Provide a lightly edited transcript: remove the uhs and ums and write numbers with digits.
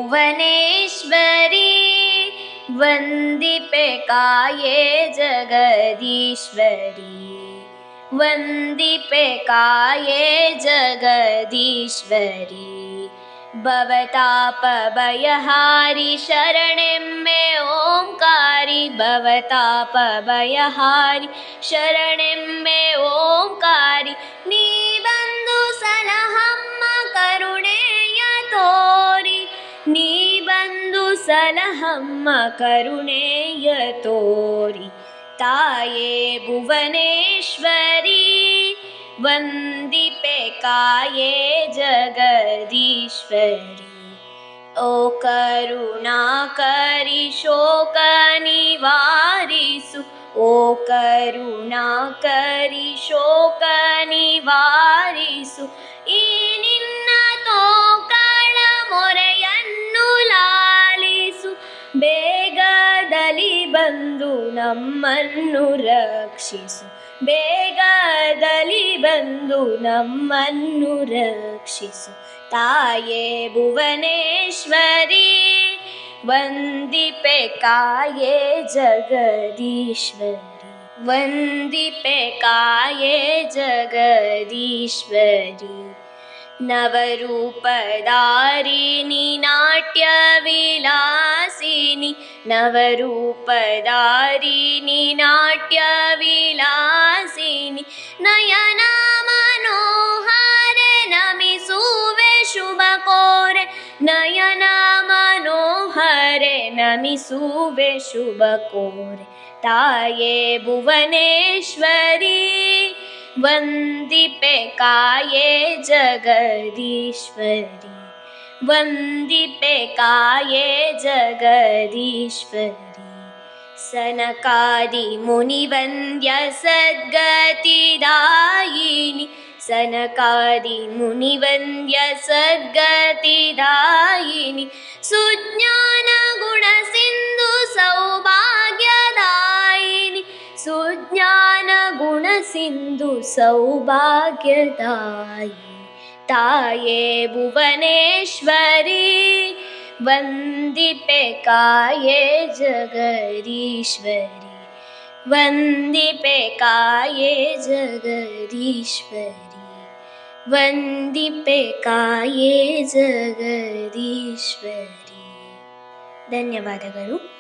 ಭುವನೇಶ್ವರಿ ವಂದಿಪೆ ಕಾಯೇ ಜಗದೀಶ್ವರಿ ವಂದಿಪೆ ಕಾಯೇ ಜಗದೀಶ್ವರಿ ಭವತಾಪಭಯಹಾರಿ ಶರಣೆಮ್ಮೆ ಓಂಕಾರಿ ಭವತಾಪಭಯಹಾರಿ ಶರಣೆಮ್ಮೆ ಓಂಕಾರಿ ನೀ ಬಂದು ಸಲಹಮ್ಮ ಕರುಣೆಯ ತೋರಿ ನೀ ಬಂದು ಸಲಹಮ್ಮ ಕರುಣೆಯ ತೋರಿ ತಾಯೇ ಭುವನೇಶ್ವರಿ ವಂದಿಪೆ ಕಾಯೇ ಜಗದೀಶ್ವರಿ ಓ ಕರುಣಾಕರಿ ಶೋಕ ನಿವಾರಿಸು ಓ ಕರುಣಾಕರಿ ಶೋಕ ನಿವಾರಿಸು ಈ ನಿನ್ನ ತೋಕಳ ಮೊರೆಯನ್ನು ಲಾಲಿಸು ಬೇಗದಲ್ಲಿ ಬಂದು ನಮ್ಮನ್ನು ರಕ್ಷಿಸು ಬೇಗದಲ್ಲಿ ಬಂದು ನಮ್ಮನ್ನು ರಕ್ಷಿಸು ತಾಯೇ ಭುವನೇಶ್ವರಿ ವಂದಿಪೆ ಕಾಯೇ ಜಗದೀಶ್ವರಿ ವಂದಿಪೆ ಕಾಯೇ ಜಗದೀಶ್ವರಿ ನವರೂಪಧಾರಿಣಿ ನಾಟ್ಯ ವಿಲಾಸಿನಿ ನವರೂಪಧಾರಿಣಿ ನಾಟ್ಯ ವಿಲಾಸಿನಿ ನಯನ ಮನೋಹರೆ ನಮಿಸುವೆ ಶುಭ ಕೋರೆ ನಯನ ಮನೋಹರೆ ನಮಿಸುವೆ ಶುಭ ಕೋರೆ ತಾಯೇ ಭುವನೇಶ್ವರಿ ವಂದಿಪೆ ಕಾಯೇ ಜಗದೀಶ್ವರಿ ವಂದಿಪೆ ಕಾಯೇ ಜಗದೀಶ್ವರಿ ಸನಕಾದಿ ಮುನಿವಂದ್ಯ ಸದ್ಗತಿದಾಯಿನಿ ಸನಕಾದಿ ಮುನಿವಂದ್ಯ ಸದ್ಗತಿದಾಯಿನಿ ಸುಜ್ಞಾನ ಗುಣ ಸಿಂಧು ಸೌಭಾಗ್ಯದಾಯಿನಿ ಸುಜ್ಞಾನ ಗುಣ ಸಿಂಧು ಸೌಭಾಗ್ಯದಾಯಿ ತಾಯೇ ಭುವನೇಶ್ವರಿ ವಂದಿಪೆ ಕಾಯೇ ಜಗದೀಶ್ವರಿ ವಂದಿಪೆ ಕಾಯೇ ಜಗದೀಶ್ವರಿ ವಂದಿಪೆ ಕಾಯೇ ಜಗದೀಶ್ವರಿ ಧನ್ಯವಾದಗಳು.